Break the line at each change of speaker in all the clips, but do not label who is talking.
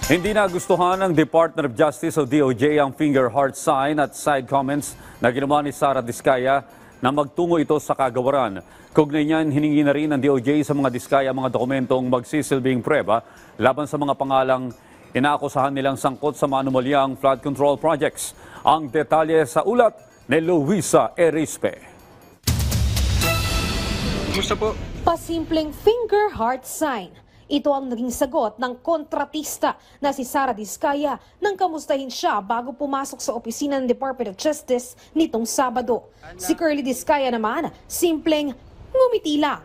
Hindi nagustuhan ng Department of Justice o DOJ ang finger heart sign at side comments na ginawa ni Sara Diskaya na magtungo ito sa kagawaran. Kaugnay niyan, hiningi na rin ng DOJ sa mga Diskaya mga dokumentong magsisilbing prueba laban sa mga pangalang inaakusahan nilang sangkot sa manumalyang flood control projects. Ang detalye sa ulat ni Luisa Erispe.
Kumusta po?
Pasimpleng finger heart sign. Ito ang naging sagot ng kontratista na si Sara Diskaya nang kamustahin siya bago pumasok sa opisina ng Department of Justice nitong Sabado. Si Curly Diskaya naman, simpleng ngumiti lang.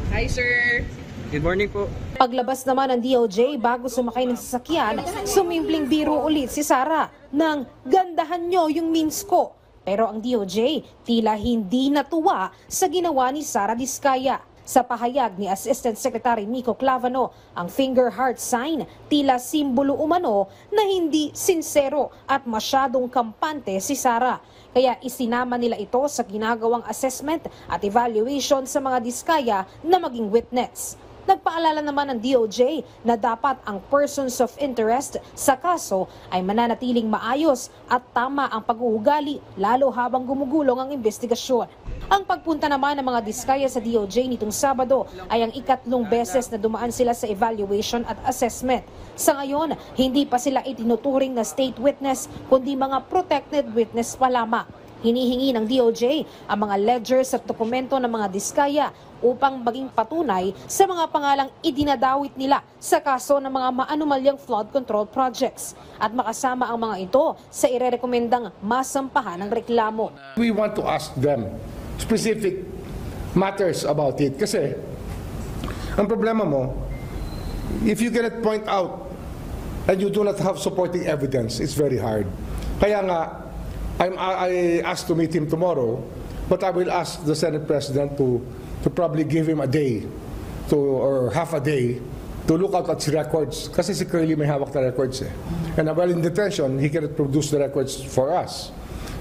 Hi, sir. Good morning po.
Paglabas naman ng DOJ bago sumakay ng sasakyan, sumimpleng biro ulit si Sara nang gandahan nyo yung means ko. Pero ang DOJ tila hindi natuwa sa ginawa ni Sara Diskaya. Sa pahayag ni Assistant Secretary Nico Clavano, ang finger heart sign tila simbolo umano na hindi sinsero at masyadong kampante si Sara. Kaya isinama nila ito sa ginagawang assessment at evaluation sa mga Diskaya na maging witness. Nagpaalala naman ng DOJ na dapat ang persons of interest sa kaso ay mananatiling maayos at tama ang pag-uugali lalo habang gumugulong ang investigasyon. Ang pagpunta naman ng mga Diskaya sa DOJ nitong Sabado ay ang ikatlong beses na dumaan sila sa evaluation at assessment. Sa ngayon, hindi pa sila itinuturing na state witness kundi mga protected witness pa lamang. Hinihingi ng DOJ ang mga ledgers at dokumento ng mga Diskaya upang maging patunay sa mga pangalang idinadawit nila sa kaso ng mga maanumalyang flood control projects at makasama ang mga ito sa irerekomendang masampahan ng reklamo.
We want to ask them specific matters about it kasi ang problema mo, if you cannot point out and you do not have supporting evidence, it's very hard. Kaya nga, I asked to meet him tomorrow, but I will ask the Senate President to probably give him a day or half a day to look out at his records. Kasi si Curly may hawak na records eh. And while in detention, he cannot produce the records for us.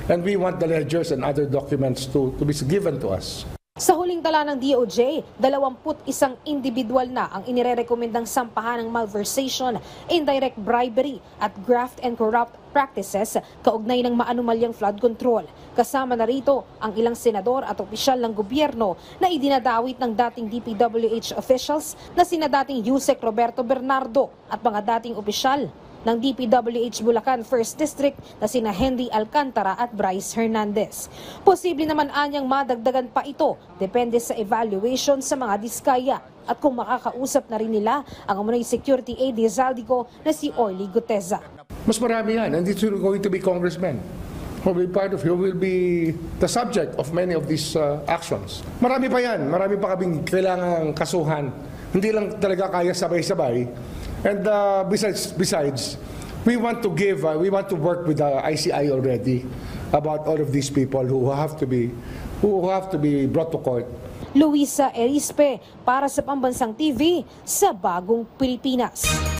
And we want the ledgers and other documents to be given to us.
Sa huling tala ng DOJ, 21 individual na ang inirerekomendang sampahan ng malversation, indirect bribery at graft and corrupt practices kaugnay ng maanumalyang flood control. Kasama na rito ang ilang senador at opisyal ng gobyerno na idinadawit ng dating DPWH officials na sina dating Yusek Roberto Bernardo at mga dating opisyal ng DPWH Bulacan 1st District na sina Henry Alcantara at Bryce Hernandez. Posible naman anyang madagdagan pa ito depende sa evaluation sa mga Diskaya at kung makakausap na rin nila ang umunay security aide ni Zaldico na si Orly Guteza.
Mas marami yan, and it's going to be congressmen who will be the subject of many of these actions. Marami pa yan, marami pa kaming kailangang kasuhan. Hindi lang talaga kaya sabay-sabay. And besides, we want to work with the ICI already about all of these people who have to be brought to court.
Luisa Erispe para sa Pambansang TV sa Bagong Pilipinas.